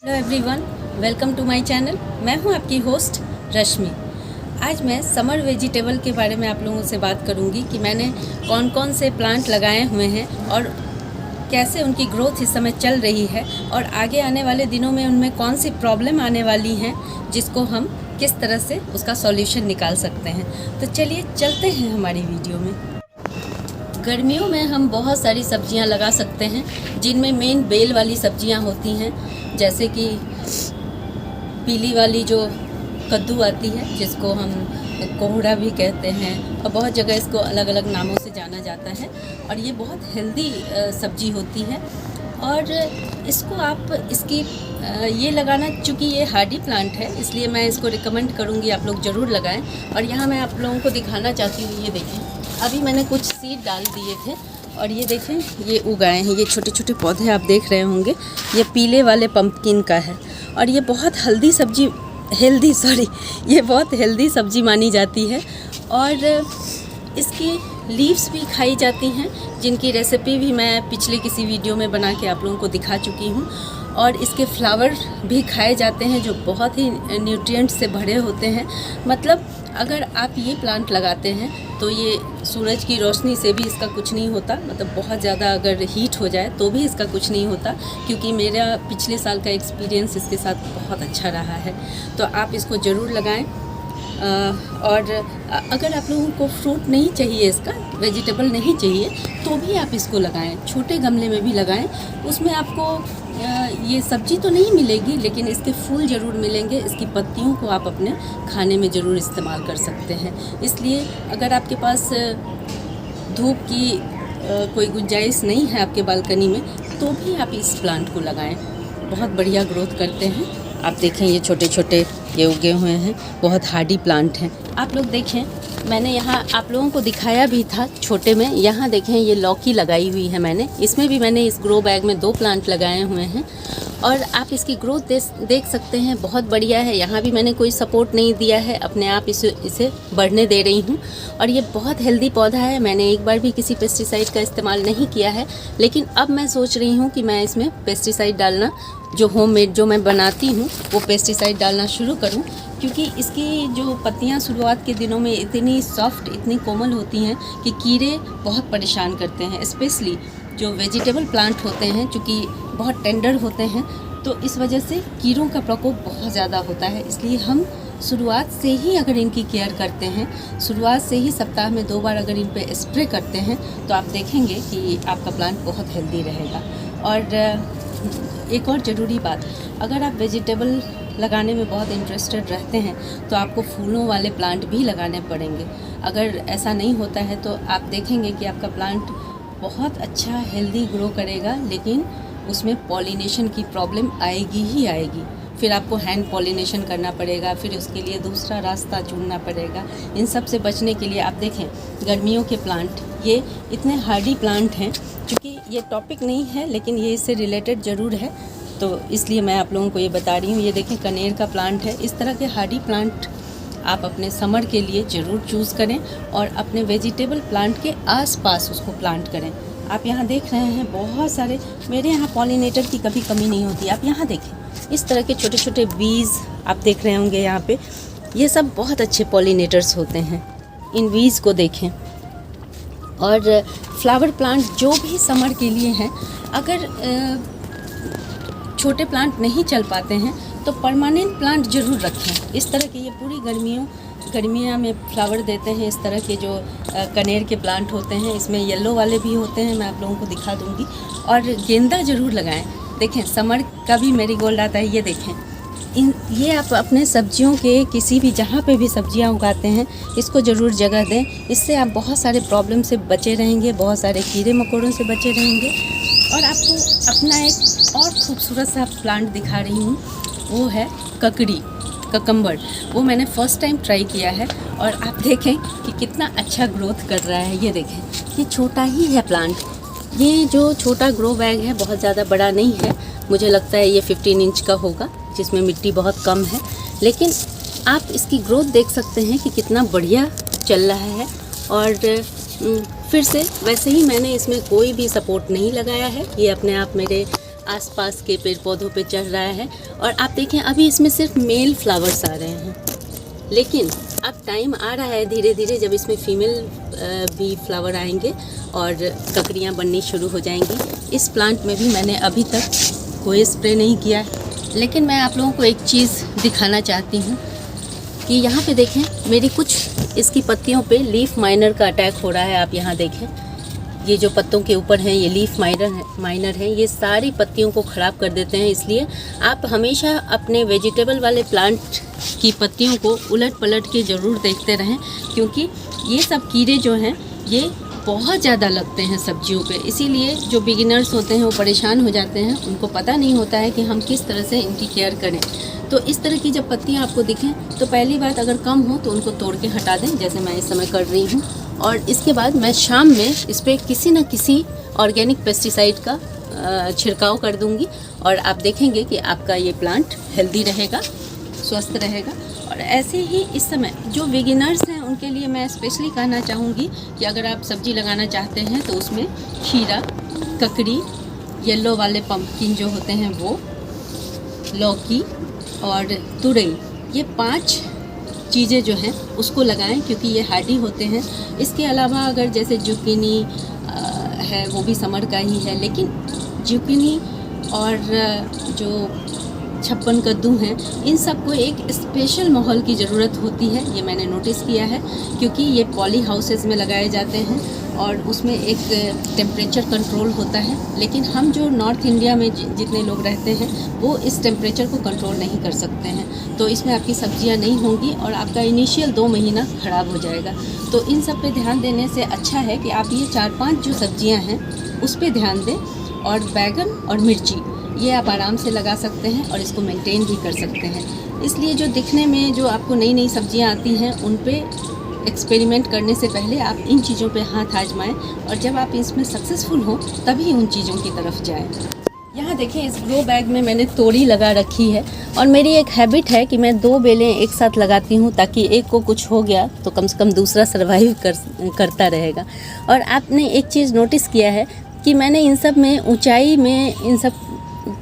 Hello everyone, welcome to my channel. मैं हूं आपकी होस्ट रश्मि। आज मैं समर वेजिटेबल के बारे में आप लोगों से बात करूंगी कि मैंने कौन कौन से प्लांट लगाए हुए हैं और कैसे उनकी ग्रोथ इस समय चल रही है और आगे आने वाले दिनों में उनमें कौन सी प्रॉब्लम आने वाली हैं जिसको हम किस तरह से उसका सॉल्यूशन निकाल सकते हैं। तो चलिए चलते हैं हमारी वीडियो में। गर्मियों में हम बहुत सारी सब्जियां लगा सकते हैं जिनमें मेन बेल वाली सब्जियां होती हैं, जैसे कि पीली वाली जो कद्दू आती है जिसको हम कोहड़ा भी कहते हैं और बहुत जगह इसको अलग अलग नामों से जाना जाता है और ये बहुत हेल्दी सब्जी होती है। और इसको आप इसकी ये लगाना, चूँकि ये हार्डी प्लांट है इसलिए मैं इसको रिकमेंड करूँगी आप लोग ज़रूर लगाएं। और यहाँ मैं आप लोगों को दिखाना चाहती हूँ, ये देखें, अभी मैंने कुछ सीड डाल दिए थे और ये देखें ये उगाए हैं। ये छोटे छोटे पौधे आप देख रहे होंगे, ये पीले वाले पम्पकिन का है और ये बहुत ये बहुत हेल्दी सब्जी मानी जाती है और इसकी लीव्स भी खाई जाती हैं, जिनकी रेसिपी भी मैं पिछले किसी वीडियो में बना के आप लोगों को दिखा चुकी हूँ। और इसके फ्लावर भी खाए जाते हैं जो बहुत ही न्यूट्रिएंट से भरे होते हैं। मतलब अगर आप ये प्लांट लगाते हैं तो ये सूरज की रोशनी से भी इसका कुछ नहीं होता, मतलब बहुत ज़्यादा अगर हीट हो जाए तो भी इसका कुछ नहीं होता, क्योंकि मेरा पिछले साल का एक्सपीरियंस इसके साथ बहुत अच्छा रहा है। तो आप इसको ज़रूर लगाएं। और अगर आप लोगों को फ्रूट नहीं चाहिए, इसका वेजिटेबल नहीं चाहिए, तो भी आप इसको लगाएं, छोटे गमले में भी लगाएं। उसमें आपको ये सब्जी तो नहीं मिलेगी लेकिन इसके फूल ज़रूर मिलेंगे। इसकी पत्तियों को आप अपने खाने में ज़रूर इस्तेमाल कर सकते हैं। इसलिए अगर आपके पास धूप की कोई गुंजाइश नहीं है आपके बालकनी में, तो भी आप इस प्लांट को लगाएं, बहुत बढ़िया ग्रोथ करते हैं। आप देखें ये छोटे छोटे ये उगे हुए हैं, बहुत हार्डी प्लांट हैं। आप लोग देखें, मैंने यहाँ आप लोगों को दिखाया भी था छोटे में। यहाँ देखें ये लौकी लगाई हुई है मैंने, इसमें भी मैंने इस ग्रो बैग में 2 प्लांट लगाए हुए हैं और आप इसकी ग्रोथ देख सकते हैं, बहुत बढ़िया है। यहाँ भी मैंने कोई सपोर्ट नहीं दिया है, अपने आप इसे बढ़ने दे रही हूँ और ये बहुत हेल्दी पौधा है। मैंने एक बार भी किसी पेस्टिसाइड का इस्तेमाल नहीं किया है, लेकिन अब मैं सोच रही हूँ कि मैं इसमें पेस्टिसाइड डालना, जो होममेड जो मैं बनाती हूँ वो पेस्टिसाइड डालना शुरू करूँ, क्योंकि इसकी जो पत्तियाँ शुरुआत के दिनों में इतनी सॉफ्ट, इतनी कोमल होती हैं कि कीड़े बहुत परेशान करते हैं। स्पेशली जो वेजिटेबल प्लांट होते हैं, चूँकि बहुत टेंडर होते हैं, तो इस वजह से कीड़ों का प्रकोप बहुत ज़्यादा होता है। इसलिए हम शुरुआत से ही अगर इनकी केयर करते हैं, शुरुआत से ही सप्ताह में 2 बार अगर इन पे स्प्रे करते हैं, तो आप देखेंगे कि आपका प्लांट बहुत हेल्दी रहेगा। और एक और ज़रूरी बात, अगर आप वेजिटेबल लगाने में बहुत इंटरेस्टेड रहते हैं तो आपको फूलों वाले प्लांट भी लगाने पड़ेंगे। अगर ऐसा नहीं होता है तो आप देखेंगे कि आपका प्लांट बहुत अच्छा हेल्दी ग्रो करेगा, लेकिन उसमें पॉलिनेशन की प्रॉब्लम आएगी ही आएगी। फिर आपको हैंड पॉलिनेशन करना पड़ेगा, फिर उसके लिए दूसरा रास्ता चुनना पड़ेगा। इन सब से बचने के लिए आप देखें गर्मियों के प्लांट, ये इतने हार्डी प्लांट हैं, क्योंकि ये टॉपिक नहीं है लेकिन ये इससे रिलेटेड ज़रूर है, तो इसलिए मैं आप लोगों को ये बता रही हूँ। ये देखें कनेर का प्लांट है। इस तरह के हार्डी प्लांट आप अपने समर के लिए ज़रूर चूज़ करें और अपने वेजिटेबल प्लांट के आसपास उसको प्लांट करें। आप यहाँ देख रहे हैं बहुत सारे, मेरे यहाँ पॉलिनेटर की कभी कमी नहीं होती। आप यहाँ देखें इस तरह के छोटे छोटे बीज आप देख रहे होंगे यहाँ पे, ये सब बहुत अच्छे पॉलिनेटर्स होते हैं। इन बीज को देखें। और फ्लावर प्लांट जो भी समर के लिए हैं, अगर छोटे प्लांट नहीं चल पाते हैं तो परमानेंट प्लांट ज़रूर रखें। इस तरह के ये पूरी गर्मियाँ में फ्लावर देते हैं। इस तरह के जो कनेर के प्लांट होते हैं, इसमें येलो वाले भी होते हैं, मैं आप लोगों को दिखा दूँगी। और गेंदा ज़रूर लगाएं। देखें समर का भी मैरीगोल्ड आता है, ये देखें। ये आप अपने सब्जियों के किसी भी जहाँ पे भी सब्जियाँ उगाते हैं, इसको ज़रूर जगह दें। इससे आप बहुत सारे प्रॉब्लम से बचे रहेंगे, बहुत सारे कीड़े मकोड़ों से बचे रहेंगे। और आपको अपना एक और खूबसूरत सा प्लांट दिखा रही हूँ, वो है ककम्बर। वो मैंने फ़र्स्ट टाइम ट्राई किया है और आप देखें कि कितना अच्छा ग्रोथ कर रहा है। ये देखें, ये छोटा ही है प्लांट। ये जो छोटा ग्रो बैग है बहुत ज़्यादा बड़ा नहीं है, मुझे लगता है ये 15 इंच का होगा, जिसमें मिट्टी बहुत कम है, लेकिन आप इसकी ग्रोथ देख सकते हैं कि कितना बढ़िया चल रहा है। और फिर से वैसे ही मैंने इसमें कोई भी सपोर्ट नहीं लगाया है, ये अपने आप मेरे आसपास के पेड़ पौधों पे चढ़ रहा है। और आप देखें अभी इसमें सिर्फ मेल फ्लावर्स आ रहे हैं, लेकिन अब टाइम आ रहा है धीरे धीरे जब इसमें फीमेल भी फ्लावर आएंगे और ककड़ियाँ बननी शुरू हो जाएंगी। इस प्लांट में भी मैंने अभी तक कोई स्प्रे नहीं किया है, लेकिन मैं आप लोगों को एक चीज़ दिखाना चाहती हूँ कि यहाँ पे देखें मेरी कुछ इसकी पत्तियों पे लीफ माइनर का अटैक हो रहा है। आप यहाँ देखें, ये जो पत्तों के ऊपर हैं ये लीफ माइनर हैं, ये सारी पत्तियों को ख़राब कर देते हैं। इसलिए आप हमेशा अपने वेजिटेबल वाले प्लांट की पत्तियों को उलट पलट के ज़रूर देखते रहें, क्योंकि ये सब कीड़े जो हैं ये बहुत ज़्यादा लगते हैं सब्जियों पे। इसीलिए जो बिगिनर्स होते हैं वो परेशान हो जाते हैं, उनको पता नहीं होता है कि हम किस तरह से इनकी केयर करें। तो इस तरह की जब पत्तियाँ आपको दिखें तो पहली बात अगर कम हो तो उनको तोड़ के हटा दें, जैसे मैं इस समय कर रही हूँ। और इसके बाद मैं शाम में इस पर किसी न किसी ऑर्गेनिक पेस्टिसाइड का छिड़काव कर दूँगी और आप देखेंगे कि आपका ये प्लांट हेल्दी रहेगा, स्वस्थ रहेगा। और ऐसे ही इस समय जो बिगिनर्स हैं उनके लिए मैं स्पेशली कहना चाहूँगी कि अगर आप सब्ज़ी लगाना चाहते हैं तो उसमें खीरा, ककड़ी, येलो वाले पम्पकिन जो होते हैं वो, लौकी और तुरई, ये 5 चीज़ें जो हैं उसको लगाएं, क्योंकि ये हार्डी होते हैं। इसके अलावा अगर जैसे जुकीनी है वो भी समर का ही है, लेकिन जुकीनी और जो छप्पन कद्दू हैं इन सबको एक स्पेशल माहौल की ज़रूरत होती है, ये मैंने नोटिस किया है, क्योंकि ये पॉली हाउसेस में लगाए जाते हैं और उसमें एक टेम्परेचर कंट्रोल होता है। लेकिन हम जो नॉर्थ इंडिया में जितने लोग रहते हैं वो इस टेम्परेचर को कंट्रोल नहीं कर सकते हैं, तो इसमें आपकी सब्जियां नहीं होंगी और आपका इनिशियल 2 महीना ख़राब हो जाएगा। तो इन सब पे ध्यान देने से अच्छा है कि आप ये 4-5 जो सब्जियां हैं उस पर ध्यान दें। और बैगन और मिर्ची ये आप आराम से लगा सकते हैं और इसको मेंटेन भी कर सकते हैं। इसलिए जो दिखने में जो आपको नई नई सब्जियां आती हैं उन पे एक्सपेरिमेंट करने से पहले आप इन चीज़ों पे हाथ आजमाएं और जब आप इसमें सक्सेसफुल हो तभी उन चीज़ों की तरफ जाएं। यहाँ देखिए इस ग्रो बैग में मैंने तोड़ी लगा रखी है और मेरी एक हैबिट है कि मैं 2 बेलें एक साथ लगाती हूँ, ताकि एक को कुछ हो गया तो कम से कम दूसरा सर्वाइव करता रहेगा। और आपने एक चीज़ नोटिस किया है कि मैंने इन सब में ऊंचाई में इन सब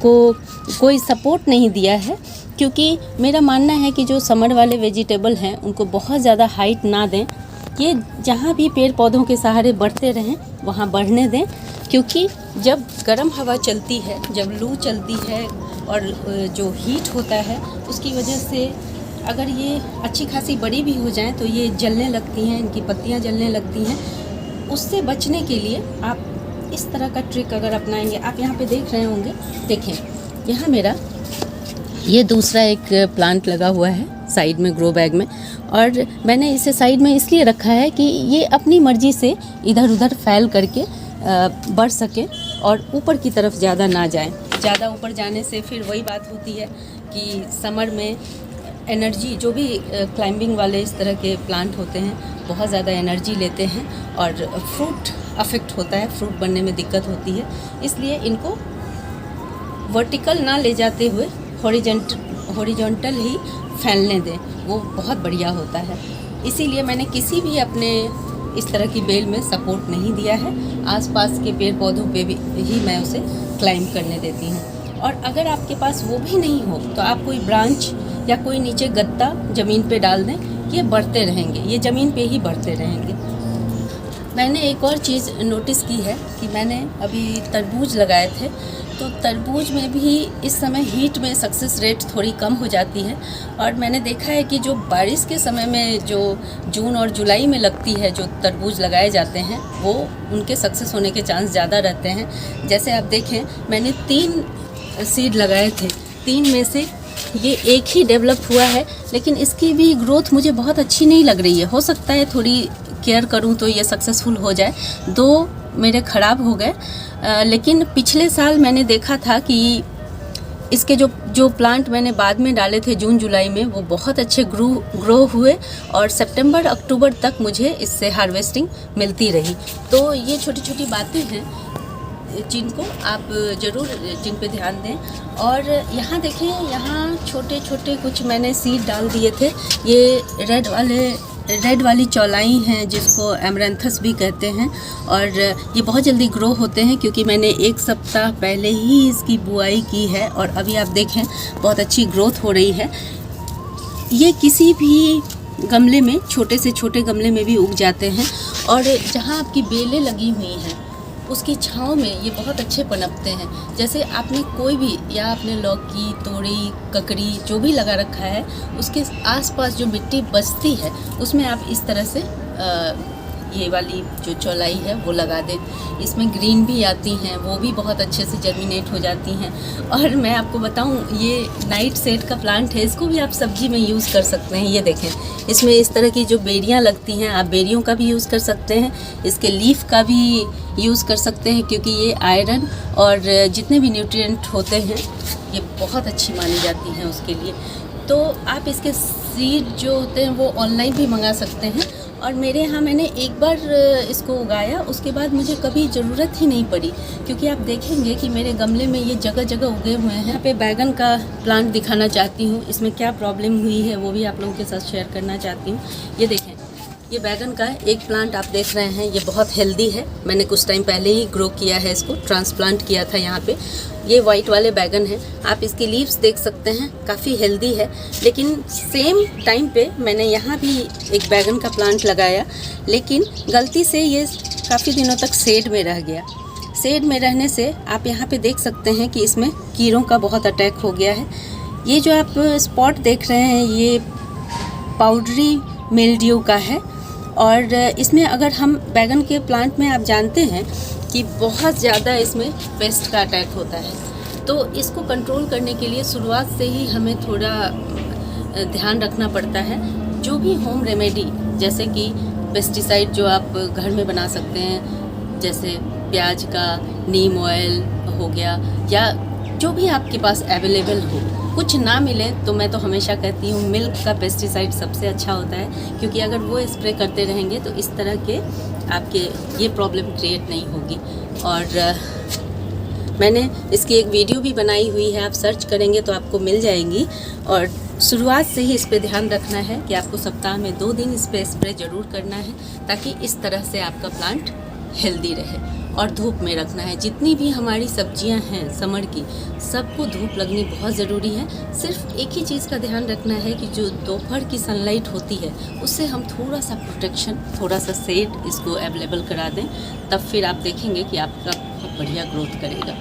को कोई सपोर्ट नहीं दिया है, क्योंकि मेरा मानना है कि जो समर वाले वेजिटेबल हैं उनको बहुत ज़्यादा हाइट ना दें। ये जहाँ भी पेड़ पौधों के सहारे बढ़ते रहें वहाँ बढ़ने दें, क्योंकि जब गर्म हवा चलती है, जब लू चलती है और जो हीट होता है उसकी वजह से अगर ये अच्छी खासी बड़ी भी हो जाएं तो ये जलने लगती हैं, इनकी पत्तियाँ जलने लगती हैं। उससे बचने के लिए आप इस तरह का ट्रिक अगर अपनाएंगे, आप यहाँ पे देख रहे होंगे, देखें यहाँ मेरा ये दूसरा एक प्लांट लगा हुआ है साइड में ग्रो बैग में, और मैंने इसे साइड में इसलिए रखा है कि ये अपनी मर्जी से इधर उधर फैल करके बढ़ सके और ऊपर की तरफ ज़्यादा ना जाए। ज़्यादा ऊपर जाने से फिर वही बात होती है कि समर में एनर्जी, जो भी क्लाइंबिंग वाले इस तरह के प्लांट होते हैं बहुत ज़्यादा एनर्जी लेते हैं और फ्रूट अफेक्ट होता है, फ्रूट बनने में दिक्कत होती है। इसलिए इनको वर्टिकल ना ले जाते हुए हॉरिजॉन्टल ही फैलने दें, वो बहुत बढ़िया होता है। इसीलिए मैंने किसी भी अपने इस तरह की बेल में सपोर्ट नहीं दिया है, आसपास के पेड़ पौधों पे भी ही मैं उसे क्लाइंब करने देती हूँ। और अगर आपके पास वो भी नहीं हो तो आप कोई ब्रांच या कोई नीचे गत्ता ज़मीन पे डाल दें, ये बढ़ते रहेंगे, ये ज़मीन पे ही बढ़ते रहेंगे। मैंने एक और चीज़ नोटिस की है कि मैंने अभी तरबूज लगाए थे, तो तरबूज में भी इस समय हीट में सक्सेस रेट थोड़ी कम हो जाती है। और मैंने देखा है कि जो बारिश के समय में जो जून और जुलाई में लगती है, जो तरबूज लगाए जाते हैं, वो उनके सक्सेस होने के चांस ज़्यादा रहते हैं। जैसे आप देखें मैंने 3 सीड लगाए थे, 3 में से ये एक ही डेवलप हुआ है, लेकिन इसकी भी ग्रोथ मुझे बहुत अच्छी नहीं लग रही है। हो सकता है थोड़ी केयर करूं तो ये सक्सेसफुल हो जाए। 2 मेरे ख़राब हो गए, लेकिन पिछले साल मैंने देखा था कि इसके जो प्लांट मैंने बाद में डाले थे जून जुलाई में, वो बहुत अच्छे ग्रो हुए और सितंबर अक्टूबर तक मुझे इससे हार्वेस्टिंग मिलती रही। तो ये छोटी छोटी बातें हैं जिनको आप ज़रूर जिन पे ध्यान दें। और यहाँ देखें, यहाँ छोटे छोटे कुछ मैंने सीड डाल दिए थे। ये रेड वाले रेड वाली चौलाई हैं जिसको एमरैंथस भी कहते हैं, और ये बहुत जल्दी ग्रो होते हैं क्योंकि मैंने 1 सप्ताह पहले ही इसकी बुआई की है और अभी आप देखें बहुत अच्छी ग्रोथ हो रही है। ये किसी भी गमले में, छोटे से छोटे गमले में भी उग जाते हैं, और जहाँ आपकी बेलें लगी हुई हैं उसकी छाँव में ये बहुत अच्छे पनपते हैं। जैसे आपने कोई भी, या आपने लौकी, तोरी, ककड़ी जो भी लगा रखा है, उसके आसपास जो मिट्टी बचती है उसमें आप इस तरह से ये वाली जो चौलाई है वो लगा दें। इसमें ग्रीन भी आती हैं, वो भी बहुत अच्छे से जर्मिनेट हो जाती हैं। और मैं आपको बताऊं, ये नाइट सेट का प्लांट है, इसको भी आप सब्जी में यूज़ कर सकते हैं। ये देखें, इसमें इस तरह की जो बेरियां लगती हैं, आप बेरियों का भी यूज़ कर सकते हैं, इसके लीफ का भी यूज़ कर सकते हैं, क्योंकि ये आयरन और जितने भी न्यूट्रिएंट होते हैं ये बहुत अच्छी मानी जाती हैं उसके लिए। तो आप इसके सीड जो होते हैं वो ऑनलाइन भी मंगा सकते हैं, और मेरे यहाँ मैंने एक बार इसको उगाया, उसके बाद मुझे कभी ज़रूरत ही नहीं पड़ी, क्योंकि आप देखेंगे कि मेरे गमले में ये जगह जगह उगे हुए हैं। यहाँ पे बैगन का प्लांट दिखाना चाहती हूँ, इसमें क्या प्रॉब्लम हुई है वो भी आप लोगों के साथ शेयर करना चाहती हूँ। ये देखें, ये बैगन का एक प्लांट आप देख रहे हैं, ये बहुत हेल्दी है। मैंने कुछ टाइम पहले ही ग्रो किया है, इसको ट्रांसप्लांट किया था यहाँ पे। ये वाइट वाले बैगन हैं, आप इसकी लीव्स देख सकते हैं, काफ़ी हेल्दी है। लेकिन सेम टाइम पे मैंने यहाँ भी एक बैगन का प्लांट लगाया, लेकिन गलती से ये काफ़ी दिनों तक शेड में रह गया। शेड में रहने से आप यहाँ पे देख सकते हैं कि इसमें कीड़ों का बहुत अटैक हो गया है। ये जो आप स्पॉट देख रहे हैं ये पाउडरी मिल्ड्यू का है, और इसमें अगर हम बैगन के प्लांट में आप जानते हैं कि बहुत ज़्यादा इसमें पेस्ट का अटैक होता है, तो इसको कंट्रोल करने के लिए शुरुआत से ही हमें थोड़ा ध्यान रखना पड़ता है। जो भी होम रेमेडी, जैसे कि पेस्टिसाइड जो आप घर में बना सकते हैं, जैसे प्याज का नीम ऑयल हो गया, या जो भी आपके पास अवेलेबल हो। कुछ ना मिले तो मैं तो हमेशा कहती हूँ मिल्क का पेस्टिसाइड सबसे अच्छा होता है, क्योंकि अगर वो स्प्रे करते रहेंगे तो इस तरह के आपके ये प्रॉब्लम क्रिएट नहीं होगी। और मैंने इसकी एक वीडियो भी बनाई हुई है, आप सर्च करेंगे तो आपको मिल जाएगी। और शुरुआत से ही इस पे ध्यान रखना है कि आपको सप्ताह में 2 दिन इस पे स्प्रे ज़रूर करना है, ताकि इस तरह से आपका प्लांट हेल्दी रहे। और धूप में रखना है। जितनी भी हमारी सब्जियां हैं समर की, सबको धूप लगनी बहुत ज़रूरी है। सिर्फ एक ही चीज़ का ध्यान रखना है कि जो दोपहर की सनलाइट होती है उससे हम थोड़ा सा प्रोटेक्शन, थोड़ा सा शेड इसको अवेलेबल करा दें, तब फिर आप देखेंगे कि आपका बहुत बढ़िया ग्रोथ करेगा।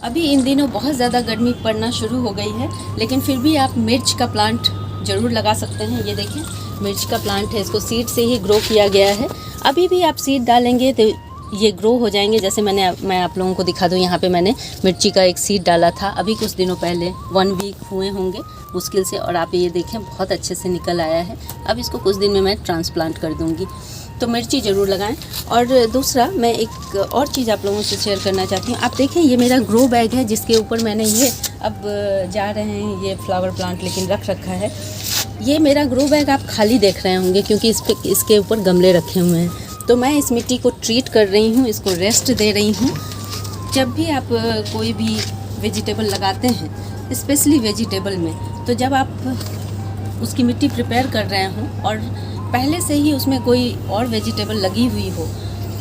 अभी इन दिनों बहुत ज़्यादा गर्मी पड़ना शुरू हो गई है, लेकिन फिर भी आप मिर्च का प्लांट ज़रूर लगा सकते हैं। ये देखें, मिर्च का प्लांट है, इसको सीड से ही ग्रो किया गया है। अभी भी आप सीड डालेंगे तो ये ग्रो हो जाएंगे। जैसे मैं आप लोगों को दिखा दूँ, यहाँ पे मैंने मिर्ची का एक सीड डाला था अभी कुछ दिनों पहले, 1 वीक हुए होंगे मुश्किल से, और आप ये देखें बहुत अच्छे से निकल आया है। अब इसको कुछ दिन में मैं ट्रांसप्लांट कर दूँगी। तो मिर्ची ज़रूर लगाएं। और दूसरा, मैं एक और चीज़ आप लोगों से शेयर करना चाहती हूँ। आप देखें, ये मेरा ग्रो बैग है जिसके ऊपर मैंने ये अब जा रहे हैं ये फ्लावर प्लांट लेकिन रख रखा है। ये मेरा ग्रो बैग आप खाली देख रहे होंगे क्योंकि इसके ऊपर गमले रखे हुए हैं। तो मैं इस मिट्टी को ट्रीट कर रही हूँ, इसको रेस्ट दे रही हूँ। जब भी आप कोई भी वेजिटेबल लगाते हैं, स्पेशली वेजिटेबल में, तो जब आप उसकी मिट्टी प्रिपेयर कर रहे हों और पहले से ही उसमें कोई और वेजिटेबल लगी हुई हो,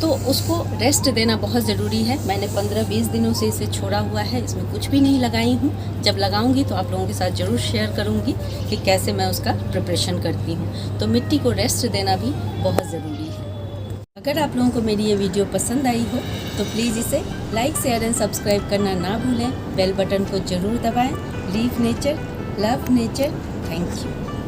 तो उसको रेस्ट देना बहुत ज़रूरी है। मैंने 15-20 दिनों से इसे छोड़ा हुआ है, इसमें कुछ भी नहीं लगाई हूँ। जब लगाऊंगी तो आप लोगों के साथ ज़रूर शेयर करूँगी कि कैसे मैं उसका प्रिपरेशन करती हूँ। तो मिट्टी को रेस्ट देना भी बहुत ज़रूरी है। अगर आप लोगों को मेरी ये वीडियो पसंद आई हो तो प्लीज़ इसे लाइक, शेयर एंड सब्सक्राइब करना ना भूलें। बेल बटन को ज़रूर दबाएँ। Leave nature, love nature. Thank you.